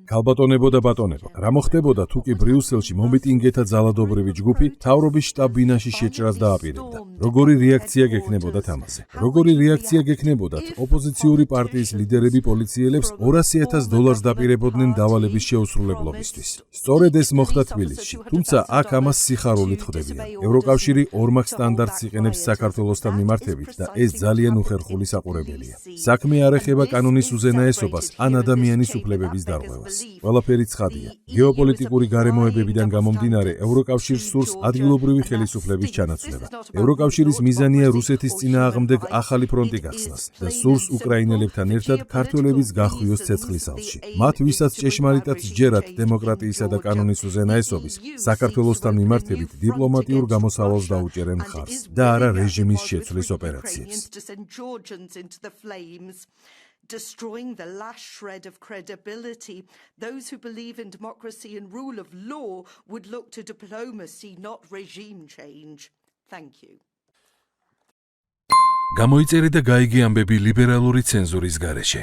ქალბატონებო და ბატონებო, რა მოხდებოდა თუ კი ბრიუსელში მომიტინგეთა ძალადობრივი ჯგუფი მთავრობის შტაბ-ბინაში შეჭრას დააპირებდა? როგორი რეაქცია გექნებოდათ ამაზე? როგორი რეაქცია გექნებოდათ ოპოზიციური პარტიის ლიდერები პოლიციელებს $200,000 დაპირებოდნენ დავალების შეუსრულებლობისთვის? სწორედ ეს მოხდა თბილისში, თუმცა აქ ამას სიხარულით ხვდებიან. ევროკავშირი ორმაგ სტანდარტს იყენებს საქართველოსთან მიმართებით და ეს ძალიან უხერხული საყურებელია. საქმე არ ეხება კანონის უზენაესობას ან ადამიანის უფლებების დარღვევას. ყველაფერი ცხადია. გეოპოლიტიკური გარემოებებიდან გამომდინარე, ევროკავშირს სურს ადგილობრივი ხელისუფლების ჩანაცვლება. ევროკავშირის მიზანია რუსეთის წინააღმდეგ ახალი ფრონტი გახსნას და სურს უკრაინელებთან ერთად ქართველების გახვიოს ცეცხლის ალში. მათ, ვისაც ჭეშმარიტად სჯერათ დემოკრატიისა და კანონის უზენაესობის, საქართველოსთან მიმართებით დიპლომატიურ გამოსავალს დაუჭერენ მხარს და არა რეჟიმის შეცვლის ოპერაციებს. Destroying the last shred of credibility. Those who believe in democracy and rule of law would look to diplomacy, not regime change. Thank you. გამოიწერე და გაიგე ამბები ლიბერალური ცენზურის გარეშე.